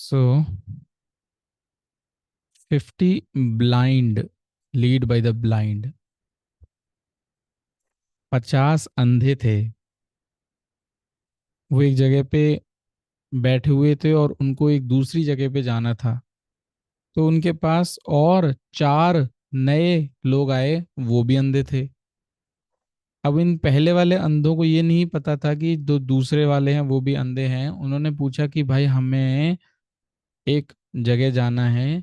So 50 blind lead by the blind. 50 अंधे थे। वो एक जगह पे बैठे हुए थे और उनको एक दूसरी जगह पे जाना था। तो उनके पास और 4 नए लोग आए, वो भी अंधे थे। अब इन पहले वाले अंधों को ये नहीं पता था कि जो दूसरे वाले हैं वो भी अंधे हैं। उन्होंने पूछा कि भाई हमें एक जगह जाना है।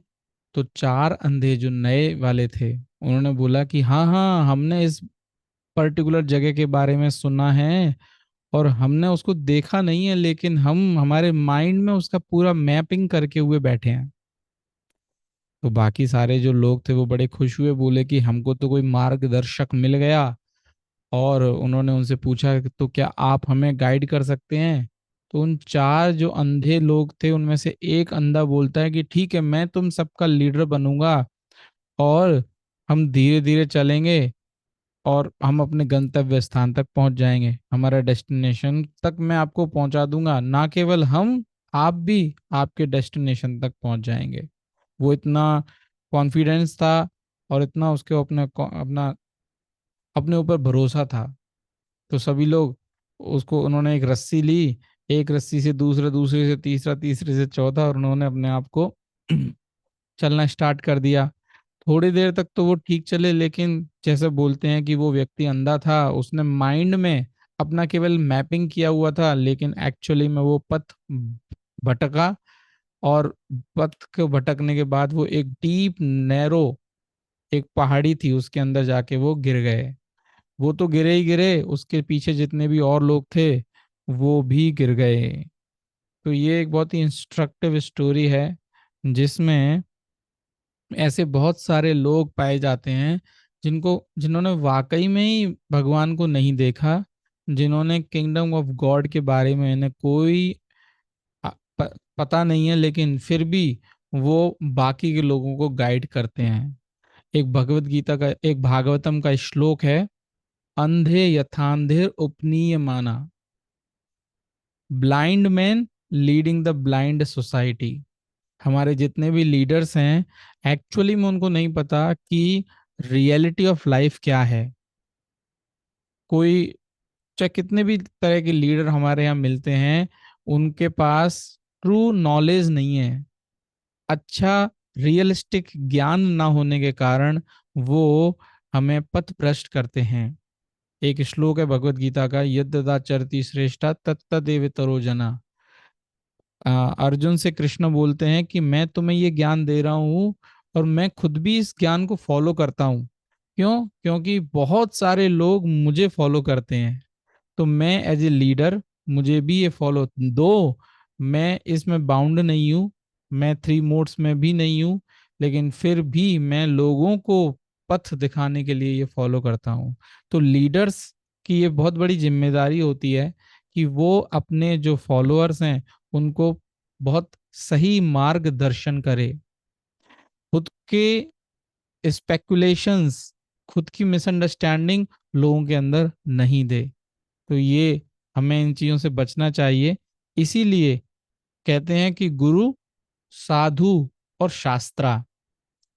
तो 4 अंधे जो नए वाले थे उन्होंने बोला कि हाँ हाँ, हमने इस पर्टिकुलर जगह के बारे में सुना है और हमने उसको देखा नहीं है, लेकिन हम हमारे माइंड में उसका पूरा मैपिंग करके हुए बैठे हैं। तो बाकी सारे जो लोग थे वो बड़े खुश हुए, बोले कि हमको तो कोई मार्गदर्शक मिल गया। और उन्होंने उनसे पूछा कि तो क्या आप हमें गाइड कर सकते हैं। तो उन 4 जो अंधे लोग थे उनमें से एक अंधा बोलता है कि ठीक है, मैं तुम सबका लीडर बनूंगा और हम धीरे धीरे चलेंगे और हम अपने गंतव्य स्थान तक पहुंच जाएंगे। हमारा डेस्टिनेशन तक मैं आपको पहुंचा दूंगा, ना केवल हम, आप भी आपके डेस्टिनेशन तक पहुंच जाएंगे। वो इतना कॉन्फिडेंस था और इतना उसके अपना अपने ऊपर भरोसा था। तो सभी लोग उसको, उन्होंने एक रस्सी ली, एक रस्सी से दूसरा, दूसरे से तीसरा, तीसरे से चौथा, और उन्होंने अपने आप को चलना स्टार्ट कर दिया। थोड़ी देर तक तो वो ठीक चले, लेकिन जैसे बोलते हैं कि वो व्यक्ति अंधा था, उसने माइंड में अपना केवल मैपिंग किया हुआ था, लेकिन एक्चुअली में वो पथ भटका। और पथ को भटकने के बाद वो एक डीप नैरो एक पहाड़ी थी, उसके अंदर जाके वो गिर गए। वो तो गिरे ही गिरे, उसके पीछे जितने भी और लोग थे वो भी गिर गए। तो ये एक बहुत ही इंस्ट्रक्टिव स्टोरी है, जिसमें ऐसे बहुत सारे लोग पाए जाते हैं जिन्होंने वाकई में ही भगवान को नहीं देखा, जिन्होंने किंगडम ऑफ गॉड के बारे में इन्हें कोई पता नहीं है, लेकिन फिर भी वो बाकी के लोगों को गाइड करते हैं। एक भगवत गीता का, एक भागवतम का श्लोक है, अंधे यथांधेर उपनीय माना, blind man leading the blind society. हमारे जितने भी लीडर्स हैं, एक्चुअली में उनको नहीं पता कि रियलिटी ऑफ लाइफ क्या है। कोई, चाहे कितने भी तरह के लीडर हमारे यहाँ मिलते हैं, उनके पास ट्रू नॉलेज नहीं है, अच्छा रियलिस्टिक ज्ञान ना होने के कारण वो हमें पथ भ्रष्ट करते हैं। एक श्लोक है भगवत गीता का, यद्यदा चरति श्रेष्ठा तत्तदेव तरो जना। अर्जुन से कृष्ण बोलते हैं कि मैं तुम्हें ये ज्ञान दे रहा हूँ और मैं खुद भी इस ज्ञान को फॉलो करता हूँ। क्यों? क्योंकि बहुत सारे लोग मुझे फॉलो करते हैं। तो मैं एज ए लीडर, मुझे भी ये फॉलो दो। मैं इसमें बाउंड नहीं हूँ, मैं 3 मोड्स में भी नहीं हूँ, लेकिन फिर भी मैं लोगों को पथ दिखाने के लिए ये फॉलो करता हूँ। तो लीडर्स की ये बहुत बड़ी जिम्मेदारी होती है कि वो अपने जो फॉलोअर्स हैं उनको बहुत सही मार्गदर्शन करे, खुद के स्पेकुलेशंस, खुद की मिसअंडरस्टैंडिंग लोगों के अंदर नहीं दे। तो ये, हमें इन चीजों से बचना चाहिए। इसीलिए कहते हैं कि गुरु, साधु और शास्त्रा,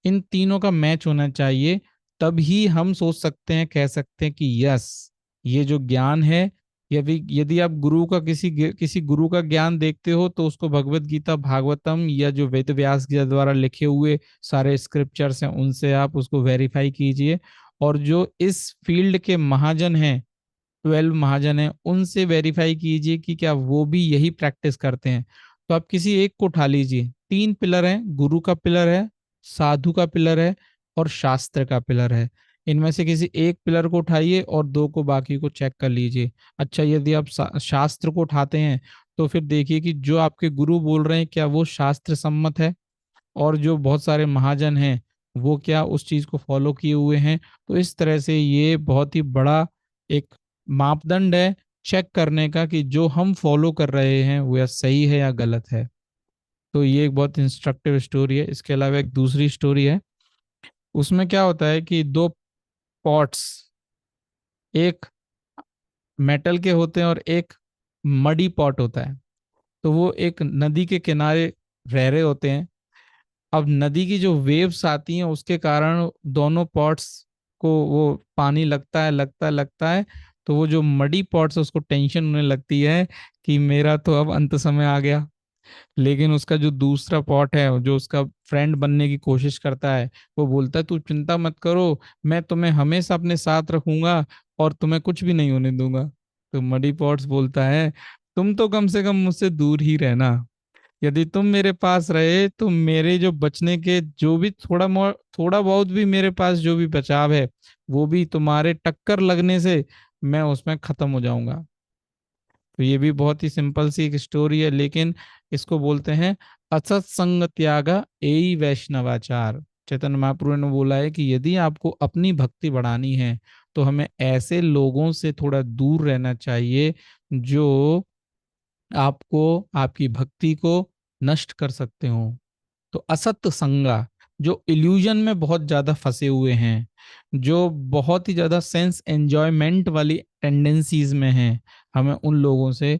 इन तीनों का मैच होना चाहिए। तभी हम सोच सकते हैं, कह सकते हैं कि यस, ये जो ज्ञान है, यदि यदि आप गुरु का किसी गुरु का ज्ञान देखते हो तो उसको भगवत गीता, भागवतम या जो वेद व्यास जी द्वारा लिखे हुए सारे स्क्रिप्चर्स हैं उनसे आप उसको वेरीफाई कीजिए। और जो इस फील्ड के महाजन हैं, 12 महाजन हैं, उनसे वेरीफाई कीजिए कि क्या वो भी यही प्रैक्टिस करते हैं। तो आप किसी एक को उठा लीजिए। 3 पिलर हैं, गुरु का पिलर है, साधु का पिलर है और शास्त्र का पिलर है। इनमें से किसी एक पिलर को उठाइए और 2 को, बाकी को चेक कर लीजिए। अच्छा, यदि आप शास्त्र को उठाते हैं तो फिर देखिए कि जो आपके गुरु बोल रहे हैं क्या वो शास्त्र सम्मत है, और जो बहुत सारे महाजन हैं वो क्या उस चीज को फॉलो किए हुए हैं। तो इस तरह से ये बहुत ही बड़ा एक मापदंड है चेक करने का कि जो हम फॉलो कर रहे हैं वो या सही है या गलत है। तो ये एक बहुत इंस्ट्रक्टिव स्टोरी है। इसके अलावा एक दूसरी स्टोरी है, उसमें क्या होता है कि 2 पॉट्स, एक मेटल के होते हैं और एक मडी पॉट होता है। तो वो एक नदी के किनारे रह रहे होते हैं। अब नदी की जो वेव्स आती हैं उसके कारण दोनों पॉट्स को वो पानी लगता है लगता है लगता है, तो वो जो मडी पॉट्स है उसको टेंशन होने लगती है कि मेरा तो अब अंत समय आ गया। लेकिन उसका जो दूसरा पॉट है, जो उसका फ्रेंड बनने की कोशिश करता है, वो बोलता है तू चिंता मत करो, मैं तुम्हें हमेशा अपने साथ रखूंगा और तुम्हें कुछ भी नहीं होने दूंगा। तो मडी पॉट्स बोलता है तुम तो कम से कम मुझसे दूर ही रहना। यदि तुम मेरे पास रहे तो मेरे जो बचने के जो भी थोड़ा बहुत भी मेरे पास जो भी बचाव है, वो भी तुम्हारे टक्कर लगने से मैं उसमें खत्म हो जाऊंगा। तो ये भी बहुत ही सिंपल सी एक स्टोरी है, लेकिन इसको बोलते हैं असत संग त्यागा एई वैष्णवाचार। चैतन्य महाप्रभु ने बोला है कि यदि आपको अपनी भक्ति बढ़ानी है तो हमें ऐसे लोगों से थोड़ा दूर रहना चाहिए जो आपको, आपकी भक्ति को नष्ट कर सकते हो। तो असत संगा, जो इल्यूजन में बहुत ज्यादा फंसे हुए हैं, जो बहुत ही ज्यादा सेंस एंजॉयमेंट वाली टेंडेंसीज में हैं, हमें उन लोगों से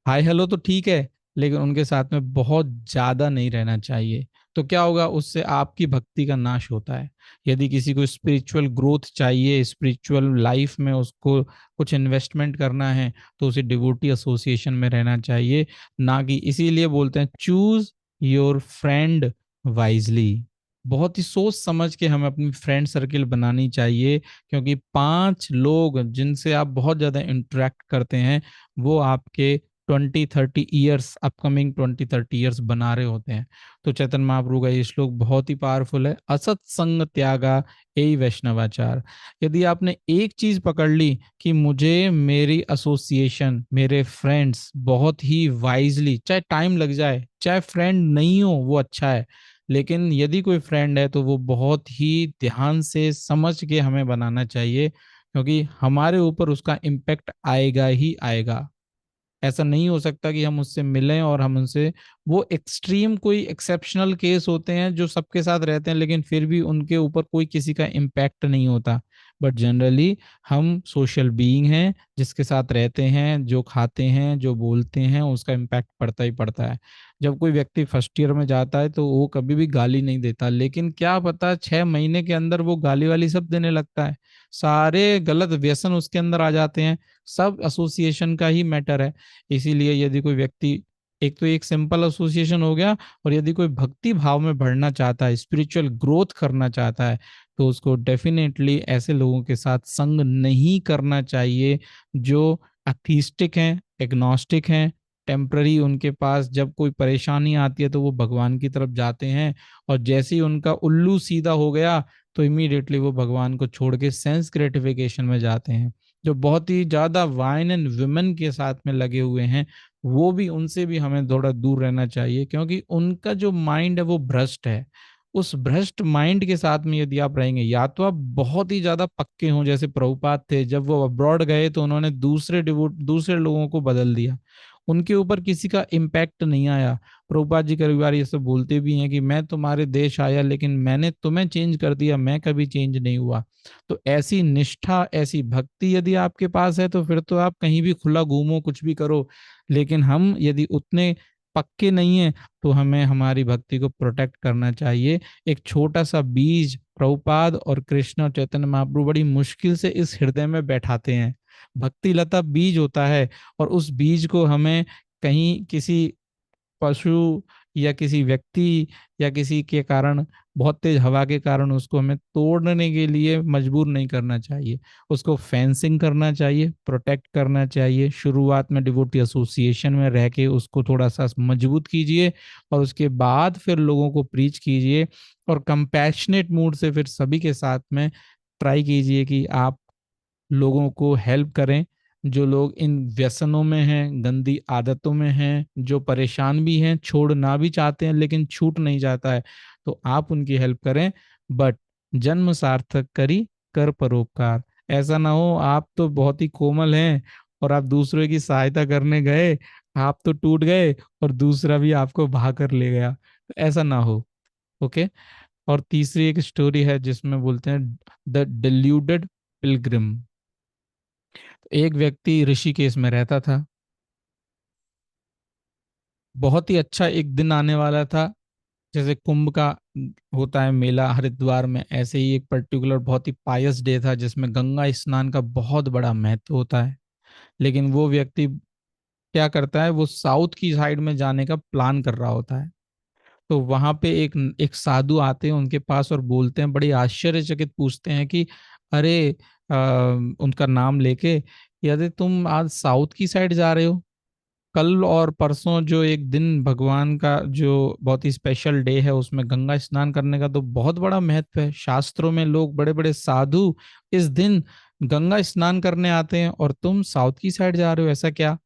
हाय हेलो तो ठीक है, लेकिन उनके साथ में बहुत ज्यादा नहीं रहना चाहिए। तो क्या होगा, उससे आपकी भक्ति का नाश होता है। यदि किसी को स्पिरिचुअल ग्रोथ चाहिए, स्पिरिचुअल लाइफ में उसको कुछ इन्वेस्टमेंट करना है, तो उसे डिवोटी एसोसिएशन में रहना चाहिए। ना कि, इसीलिए बोलते हैं चूज योर फ्रेंड वाइजली। बहुत ही सोच समझ के हमें अपनी फ्रेंड सर्किल बनानी चाहिए, क्योंकि 5 लोग जिनसे आप बहुत ज्यादा इंटरेक्ट करते हैं वो आपके 20-30 ईयर्स, अपकमिंग 20-30 ईयर्स बना रहे होते हैं। तो चैतन्य महाप्रभु का ये श्लोक बहुत ही पावरफुल है, असत संग त्यागा ए वैष्णवाचार। यदि आपने एक चीज पकड़ ली कि मुझे मेरी एसोसिएशन, मेरे फ्रेंड्स बहुत ही वाइजली, चाहे टाइम लग जाए, चाहे फ्रेंड नहीं हो वो अच्छा है, लेकिन यदि कोई फ्रेंड है तो वो बहुत ही ध्यान से समझ के हमें बनाना चाहिए, क्योंकि हमारे ऊपर उसका इम्पेक्ट आएगा ही आएगा। ऐसा नहीं हो सकता कि हम उससे मिलें और हम उनसे, वो एक्सट्रीम कोई एक्सेप्शनल केस होते हैं जो सबके साथ रहते हैं लेकिन फिर भी उनके ऊपर कोई किसी का इम्पैक्ट नहीं होता। बट जनरली हम सोशल बीइंग हैं, जिसके साथ रहते हैं, जो खाते हैं, जो बोलते हैं, उसका इम्पैक्ट पड़ता ही पड़ता है। जब कोई व्यक्ति फर्स्ट ईयर में जाता है तो वो कभी भी गाली नहीं देता, लेकिन क्या पता 6 महीने के अंदर वो गाली वाली सब देने लगता है। सारे गलत व्यसन उसके अंदर आ जाते हैं। सब एसोसिएशन का ही मैटर है। इसीलिए यदि कोई व्यक्ति, एक तो एक सिंपल एसोसिएशन हो गया, और यदि कोई भक्ति भाव में बढ़ना चाहता है, स्पिरिचुअल ग्रोथ करना चाहता है, तो उसको डेफिनेटली ऐसे लोगों के साथ संग नहीं करना चाहिए जो अथीस्टिक हैं, एग्नोस्टिक हैं, टेम्पररी उनके पास जब कोई परेशानी आती है तो वो भगवान की तरफ जाते हैं, और जैसे ही उनका उल्लू सीधा हो गया तो इमीडिएटली वो भगवान को छोड़ के सेंस ग्रेटिफिकेशन में जाते हैं। जो बहुत ही ज्यादा वाइन एंड वुमेन के साथ में लगे हुए हैं, वो भी, उनसे भी हमें थोड़ा दूर रहना चाहिए, क्योंकि उनका जो माइंड है वो भ्रष्ट है। उस भ्रष्ट माइंड के साथ में यदि आप रहेंगे, या तो आप बहुत ही ज्यादा पक्के हों, जैसे प्रभुपाद थे, जब वो अब्रॉड गए तो उन्होंने दूसरे लोगों को बदल दिया, उनके ऊपर किसी का इम्पैक्ट नहीं आया। प्रभुपाद जी कई बार ये सब बोलते भी हैं कि मैं तुम्हारे देश आया लेकिन मैंने तुम्हें चेंज कर दिया, मैं कभी चेंज नहीं हुआ। तो ऐसी निष्ठा, ऐसी भक्ति यदि आपके पास है तो फिर तो आप कहीं भी खुला घूमो, कुछ भी करो। लेकिन हम यदि उतने पक्के नहीं हैं तो हमें हमारी भक्ति को प्रोटेक्ट करना चाहिए। एक छोटा सा बीज प्रभुपाद और कृष्ण और चैतन्य महाप्रभु बड़ी मुश्किल से इस हृदय में बैठाते हैं। भक्ति लता बीज होता है, और उस बीज को हमें कहीं किसी पशु या किसी व्यक्ति या किसी के कारण, बहुत तेज हवा के कारण उसको हमें तोड़ने के लिए मजबूर नहीं करना चाहिए। उसको फेंसिंग करना चाहिए, प्रोटेक्ट करना चाहिए। शुरुआत में डिवोटी एसोसिएशन में रह के उसको थोड़ा सा मजबूत कीजिए, और उसके बाद फिर लोगों को प्रीच कीजिए, और कंपैशनेट मूड से फिर सभी के साथ में ट्राई कीजिए कि आप लोगों को हेल्प करें। जो लोग इन व्यसनों में हैं, गंदी आदतों में हैं, जो परेशान भी हैं, छोड़ना भी चाहते हैं लेकिन छूट नहीं जाता है, तो आप उनकी हेल्प करें। बट जन्म सार्थक करी कर परोपकार। ऐसा ना हो आप तो बहुत ही कोमल हैं और आप दूसरे की सहायता करने गए, आप तो टूट गए और दूसरा भी आपको बहा कर ले गया। तो ऐसा ना हो। ओके। और तीसरी एक स्टोरी है जिसमें बोलते हैं द डिल्यूडेड पिलग्रिम। एक व्यक्ति ऋषिकेश में रहता था। बहुत ही अच्छा एक दिन आने वाला था, जैसे कुंभ का होता है मेला हरिद्वार में, ऐसे ही एक पर्टिकुलर बहुत ही पायस डे था जिसमें गंगा स्नान का बहुत बड़ा महत्व होता है। लेकिन वो व्यक्ति क्या करता है, वो साउथ की साइड में जाने का प्लान कर रहा होता है। तो वहां पे एक एक साधु आते हैं उनके पास और बोलते हैं, बड़ी आश्चर्यचकित पूछते हैं कि अरे, उनका नाम लेके, यदि तुम आज साउथ की साइड जा रहे हो, कल और परसों जो एक दिन भगवान का जो बहुत ही स्पेशल डे है उसमें गंगा स्नान करने का तो बहुत बड़ा महत्व है, शास्त्रों में लोग बड़े बड़े साधु इस दिन गंगा स्नान करने आते हैं, और तुम साउथ की साइड जा रहे हो, ऐसा क्या?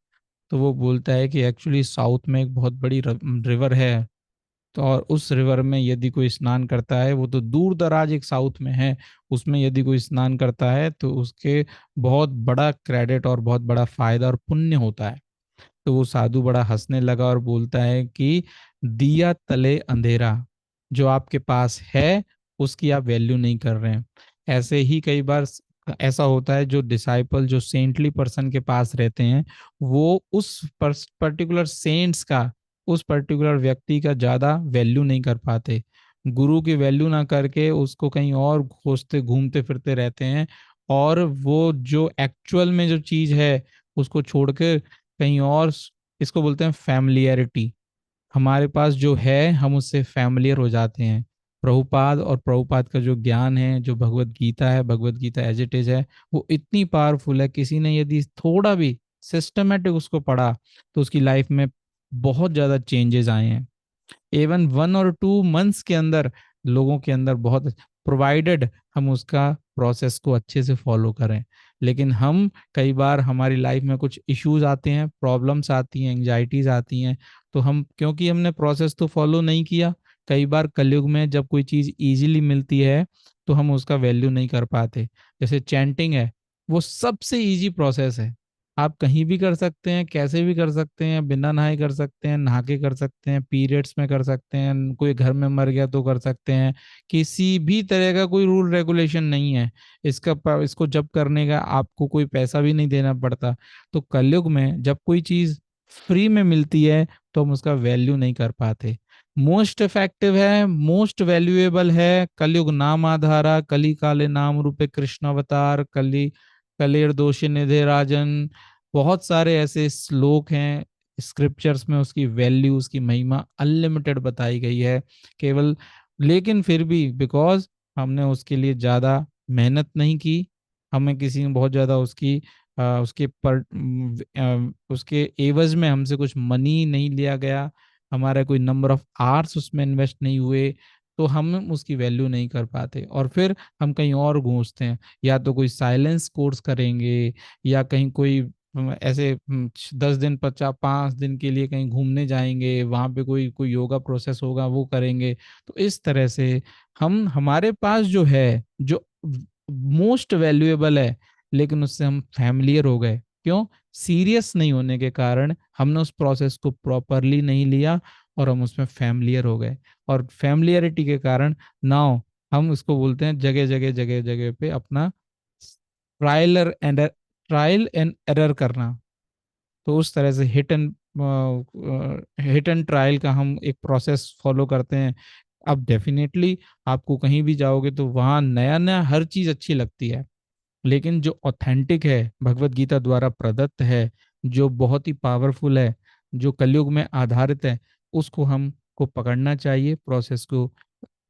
तो वो बोलता है कि एक्चुअली साउथ में एक बहुत बड़ी रिवर है, तो और उस रिवर में यदि कोई स्नान करता है, वो तो दूर दराज एक साउथ में है, उसमें यदि कोई स्नान करता है तो उसके बहुत बड़ा क्रेडिट और बहुत बड़ा फायदा और पुण्य होता है। तो वो साधु बड़ा हंसने लगा और बोलता है कि दिया तले अंधेरा, जो आपके पास है उसकी आप वैल्यू नहीं कर रहे हैं। ऐसे ही कई बार ऐसा होता है, जो डिसाइपल जो सेंटली पर्सन के पास रहते हैं, वो उस पर्टिकुलर सेंट्स का, उस पर्टिकुलर व्यक्ति का ज्यादा वैल्यू नहीं कर पाते, गुरु की वैल्यू ना करके उसको कहीं और खोजते घूमते फिरते रहते हैं, और वो जो एक्चुअल में जो चीज है उसको छोड़ के कहीं और इसको बोलते हैं फैमिलियरिटी। हमारे पास जो है हम उससे फैमिलियर हो जाते हैं। प्रभुपाद और प्रभुपाद का जो ज्ञान है, जो भगवत गीता है, Bhagavad Gita as it is है, वो इतनी पावरफुल है, किसी ने यदि थोड़ा भी सिस्टमेटिक उसको पढ़ा तो उसकी लाइफ में बहुत ज़्यादा चेंजेस आए हैं। इवन 1 और 2 मंथ्स के अंदर लोगों के अंदर बहुत, प्रोवाइडेड हम उसका प्रोसेस को अच्छे से फॉलो करें। लेकिन हम कई बार हमारी लाइफ में कुछ इश्यूज आते हैं, प्रॉब्लम्स आती हैं, एंग्जाइटीज आती हैं, तो हम क्योंकि हमने प्रोसेस तो फॉलो नहीं किया, कई बार कलयुग में जब कोई चीज़ इजीली मिलती है तो हम उसका वैल्यू नहीं कर पाते। जैसे चैंटिंग है, वो सबसे इजी प्रोसेस है, आप कहीं भी कर सकते हैं, कैसे भी कर सकते हैं, बिना नहाए कर सकते हैं, नहा के कर सकते हैं, पीरियड्स में कर सकते हैं, कोई घर में मर गया तो कर सकते हैं, किसी भी तरह का कोई रूल रेगुलेशन नहीं है। इसको जब करने का आपको कोई पैसा भी नहीं देना पड़ता। तो कलयुग में जब कोई चीज फ्री में मिलती है तो हम उसका वैल्यू नहीं कर पाते। मोस्ट इफेक्टिव है, मोस्ट वैल्यूएबल है, कलयुग नाम आधारा, कली काले नाम रूपे कृष्ण अवतार, कली कलेर दोषी निधे राजन। बहुत सारे ऐसे श्लोक हैं स्क्रिप्चर्स में, उसकी वैल्यू, उसकी महिमा अनलिमिटेड बताई गई है केवल। लेकिन फिर भी बिकॉज हमने उसके लिए ज़्यादा मेहनत नहीं की, हमें किसी ने बहुत ज़्यादा उसकी उसके उसके एवज में हमसे कुछ मनी नहीं लिया गया, हमारा कोई नंबर ऑफ आवर्स उसमें इन्वेस्ट नहीं हुए, तो हम उसकी वैल्यू नहीं कर पाते, और फिर हम कहीं और गूंजते हैं। या तो कोई साइलेंस कोर्स करेंगे, या कहीं कोई ऐसे 10 दिन 5 दिन के लिए कहीं घूमने जाएंगे, वहां पे कोई कोई योगा प्रोसेस होगा वो करेंगे। तो इस तरह से हम, हमारे पास जो है, जो मोस्ट वैल्यूएबल है, लेकिन उससे हम फैमिलियर हो गए, क्यों? सीरियस नहीं होने के कारण हमने उस प्रोसेस को प्रॉपरली नहीं लिया, और हम उसमें फैमिलियर हो गए, और फैमिलियरिटी के कारण नाउ हम उसको बोलते हैं जगह जगह जगह जगह पे अपना trial and trial and error करना। तो उस तरह से हिट एंड ट्रायल का हम एक प्रोसेस फॉलो करते हैं। अब डेफिनेटली आपको कहीं भी जाओगे तो वहाँ नया नया हर चीज़ अच्छी लगती है, लेकिन जो ऑथेंटिक है, भगवत गीता द्वारा प्रदत्त है, जो बहुत ही पावरफुल है, जो कलयुग में आधारित है, उसको हमको पकड़ना चाहिए, प्रोसेस को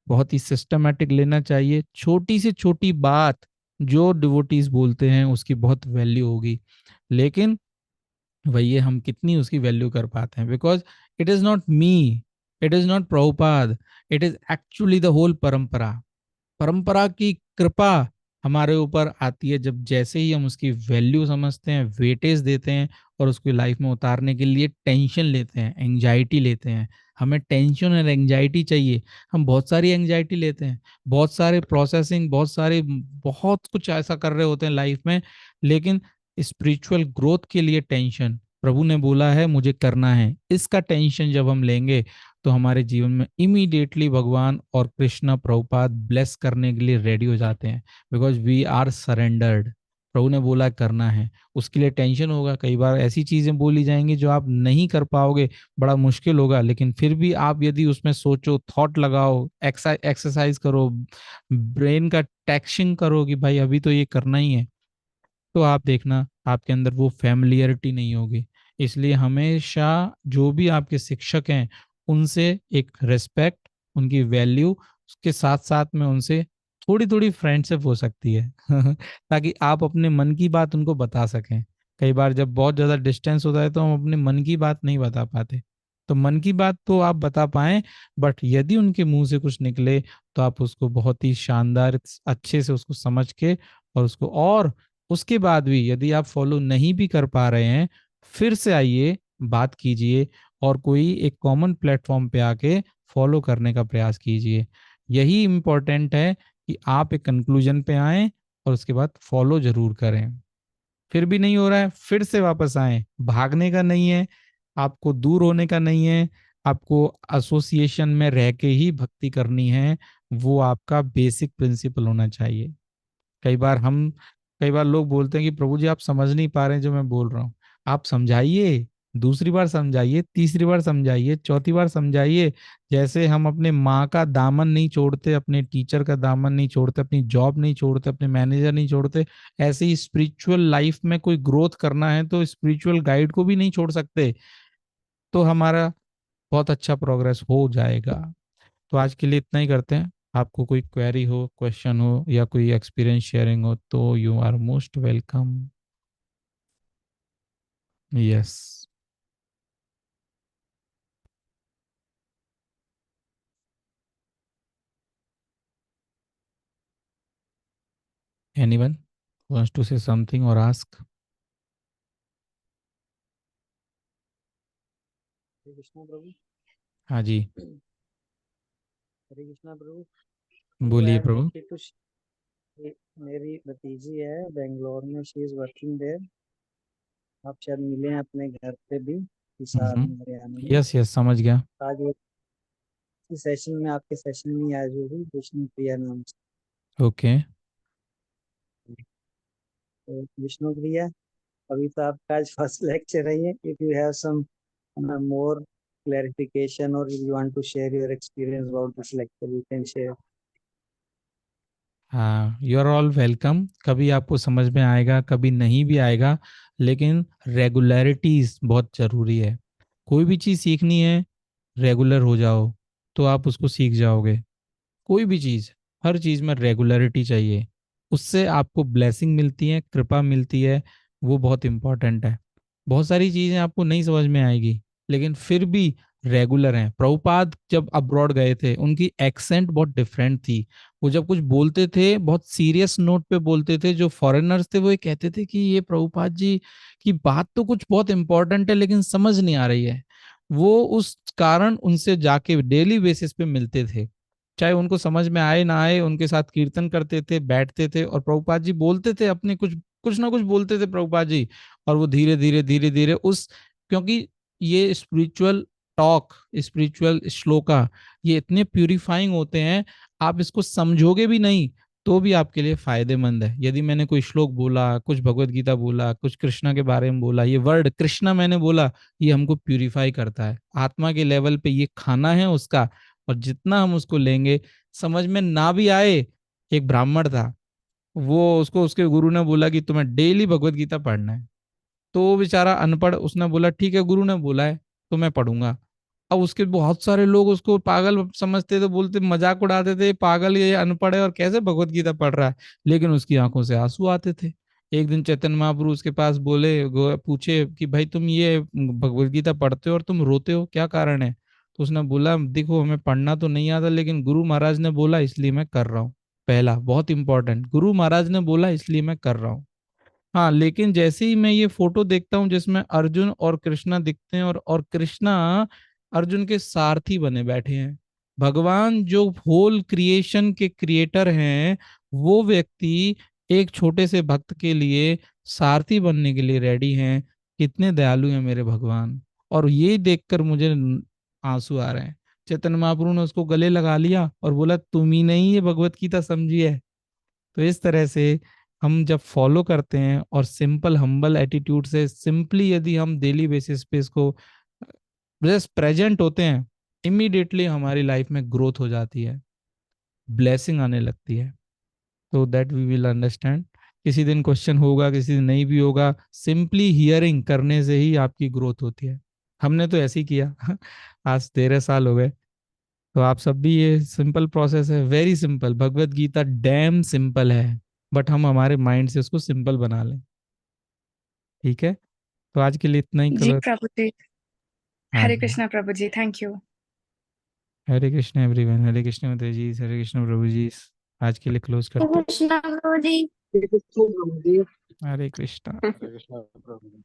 बहुत ही सिस्टमेटिक लेना चाहिए। छोटी से छोटी बात जो डिवोटीज बोलते हैं उसकी बहुत वैल्यू होगी, लेकिन वही हम कितनी उसकी वैल्यू कर पाते हैं, because it is not me, it is not Prabhupada, it is actually the whole parampara. परंपरा की कृपा हमारे ऊपर आती है जब जैसे ही हम उसकी वैल्यू समझते हैं, वेटेज देते हैं, और उसको लाइफ में उतारने के लिए टेंशन लेते हैं, एंजाइटी लेते हैं। हमें टेंशन और एंजाइटी चाहिए, हम बहुत सारी एंजाइटी लेते हैं, बहुत सारे प्रोसेसिंग, बहुत सारे, बहुत कुछ ऐसा कर रहे होते हैं लाइफ में, लेकिन स्पिरिचुअल ग्रोथ के लिए टेंशन, प्रभु ने बोला है मुझे करना है, इसका टेंशन जब हम लेंगे तो हमारे जीवन में इमीडिएटली भगवान और कृष्णा प्रभुपाद ब्लेस करने के लिए रेडी हो जाते हैं, बिकॉज वी आर सरेंडर्ड। प्रभु ने बोला करना है, उसके लिए टेंशन होगा, कई बार ऐसी चीजें बोली जाएंगी जो आप नहीं कर पाओगे, बड़ा मुश्किल होगा, लेकिन फिर भी आप यदि उसमें सोचो, थॉट लगाओ, एक्सरसाइज करो, ब्रेन का टैक्सिंग करो कि भाई अभी तो ये करना ही है, तो आप देखना आपके अंदर वो फैमिलियरिटी नहीं होगी। इसलिए हमेशा जो भी आपके शिक्षक हैं उनसे एक रिस्पेक्ट, उनकी वैल्यू, उसके साथ साथ में उनसे थोड़ी थोड़ी फ्रेंडशिप हो सकती है ताकि आप अपने मन की बात उनको बता सकें। कई बार जब बहुत ज़्यादा डिस्टेंस होता है तो हम अपने मन की बात नहीं बता पाते, तो मन की बात तो आप बता पाएं, बट यदि उनके मुंह से कुछ निकले तो आप उसको बहुत ही शानदार अच्छे से उसको समझ के और उसको, और उसके बाद भी यदि आप फॉलो नहीं भी कर पा रहे हैं, फिर से आइए, बात कीजिए, और कोई एक कॉमन प्लेटफॉर्म पे आके फॉलो करने का प्रयास कीजिए। यही इम्पोर्टेंट है कि आप एक कंक्लूजन पे आए और उसके बाद फॉलो जरूर करें। फिर भी नहीं हो रहा है, फिर से वापस आए, भागने का नहीं है, आपको दूर होने का नहीं है, आपको एसोसिएशन में रह के ही भक्ति करनी है। वो आपका बेसिक प्रिंसिपल होना चाहिए। कई बार हम कई बार लोग बोलते हैं कि प्रभु जी आप समझ नहीं पा रहे हैं जो मैं बोल रहा हूँ। आप समझाइए, दूसरी बार समझाइए, तीसरी बार समझाइए, चौथी बार समझाइए। जैसे हम अपने माँ का दामन नहीं छोड़ते, अपने टीचर का दामन नहीं छोड़ते, अपनी जॉब नहीं छोड़ते, अपने मैनेजर नहीं छोड़ते, ऐसे ही स्पिरिचुअल लाइफ में कोई ग्रोथ करना है तो स्पिरिचुअल गाइड को भी नहीं छोड़ सकते, तो हमारा बहुत अच्छा प्रोग्रेस हो जाएगा। तो आज के लिए इतना ही करते हैं। आपको कोई क्वेरी हो, क्वेश्चन हो, या कोई एक्सपीरियंस शेयरिंग हो तो you are most welcome. Yes. Anyone wants to say something और आस्क? हरे कृष्णा प्रभु। हाँ जी, हरे कृष्णा प्रभु। प्रभु आई बोलिए एम प्रभु। Happy to. मेरी भतीजी है बेंगलोर में, शी इज वर्किंग देयर। आप शायद मिले हैं अपने घर पे भी, हिसार हम्म। में, हरियाणा में। यस यस, समझ गया। आज वो इस सेशन में, आपके सेशन में ही आज होगी, विष्णु प्रिया नाम से। ओके। तो विष्णु प्रिया, अभी तो आपका आज फर्स्ट लेक्चर है ये। If you have some more clarification, or if you want to share your experience about this lecture, you can share. हाँ, यू आर ऑल वेलकम। कभी आपको समझ में आएगा, कभी नहीं भी आएगा, लेकिन रेगुलरिटीज बहुत जरूरी है। कोई भी चीज़ सीखनी है, रेगुलर हो जाओ तो आप उसको सीख जाओगे। कोई भी चीज, हर चीज में रेगुलरिटी चाहिए, उससे आपको ब्लेसिंग मिलती है, कृपा मिलती है। वो बहुत इंपॉर्टेंट है। बहुत सारी चीजें आपको नहीं समझ में आएगी, लेकिन फिर भी रेगुलर हैं। प्रभुपाद जब अब्रॉड गए थे उनकी एक्सेंट बहुत डिफरेंट थी। वो जब कुछ बोलते थे बहुत सीरियस नोट पे बोलते थे, जो फॉरेनर्स थे वो ये कहते थे कि ये प्रभुपाद जी की बात तो कुछ बहुत इंपॉर्टेंट है लेकिन समझ नहीं आ रही है। वो उस कारण उनसे जाके डेली बेसिस पे मिलते थे, चाहे उनको समझ में आए ना आए, उनके साथ कीर्तन करते थे, बैठते थे, और प्रभुपाद जी बोलते थे अपने कुछ कुछ ना कुछ बोलते थे प्रभुपाद जी। और वो धीरे धीरे उस, क्योंकि ये स्पिरिचुअल टॉक, स्पिरिचुअल श्लोका, ये इतने प्यूरिफाइंग होते हैं, आप इसको समझोगे भी नहीं तो भी आपके लिए फायदेमंद है। यदि मैंने कोई श्लोक बोला, कुछ भगवत गीता बोला, कुछ कृष्णा के बारे में बोला, ये वर्ड कृष्णा मैंने बोला, ये हमको प्यूरिफाई करता है। आत्मा के लेवल पे ये खाना है उसका, और जितना हम उसको लेंगे, समझ में ना भी आए। एक ब्राह्मण था, वो उसको उसके गुरु ने बोला कि तुम्हें डेली भगवत गीता पढ़ना है, तो वो बेचारा अनपढ़, उसने बोला ठीक है गुरु ने बोला है तो मैं पढ़ूंगा। अब उसके बहुत सारे लोग उसको पागल समझते थे, बोलते मजाक उड़ाते थे, पागल ये अनपढ़ है और कैसे भगवत गीता पढ़ रहा है, लेकिन उसकी आंखों से आंसू आते थे। एक दिन चैतन्य महाप्रभु उसके पास बोले, पूछे कि भाई तुम ये भगवत गीता पढ़ते हो और तुम रोते हो, क्या कारण है? तो उसने बोला देखो हमें पढ़ना तो नहीं आता, लेकिन गुरु महाराज ने बोला इसलिए मैं कर रहा हूँ। पहला बहुत इंपॉर्टेंट, गुरु महाराज ने बोला इसलिए मैं कर रहा हूँ। हाँ, लेकिन जैसे ही मैं ये फोटो देखता हूँ जिसमें अर्जुन और कृष्णा दिखते हैं, और कृष्णा अर्जुन के सारथी बने बैठे हैं, भगवान जो होल क्रिएशन के क्रिएटर हैं, वो व्यक्ति एक छोटे से भक्त के लिए सारथी बनने के लिए रेडी हैं। कितने दयालु हैं मेरे भगवान। और ये देखकर मुझे आंसू आ रहे हैं। चैतन्य महाप्रभु ने उसको गले लगा लिया और बोला तुम ही नहीं ये भगवत गीता समझी है। तो इस तरह से हम जब फॉलो करते हैं और सिंपल हम्बल एटीट्यूड से सिंपली यदि हम डेली बेसिस पे इसको जस्ट प्रेजेंट होते हैं, इमीडिएटली हमारी लाइफ में ग्रोथ हो जाती है, ब्लेसिंग आने लगती है। तो दैट वी विल अंडरस्टैंड। किसी दिन क्वेश्चन होगा, किसी दिन नहीं भी होगा, सिंपली हियरिंग करने से ही आपकी ग्रोथ होती है। हमने तो ऐसे ही किया आज 13 साल हो गए। तो आप सब भी, ये सिंपल प्रोसेस है, very simple. Bhagavad Gita dam simple है, बट हम हमारे माइंड से उसको सिंपल बना लें। ठीक है, तो आज के लिए इतना ही जी कलर। प्रभु जी। हाँ Hare ji. Krishna Prabhu ji, thank you. Hare Krishna everyone, Hare Krishna माता जी, हरे कृष्ण प्रभु जी। आज के लिए क्लोज करते हैं। कृष्णा गुरु जी। It is so, Guruji. Hare Krishna. Krishna Prabhu.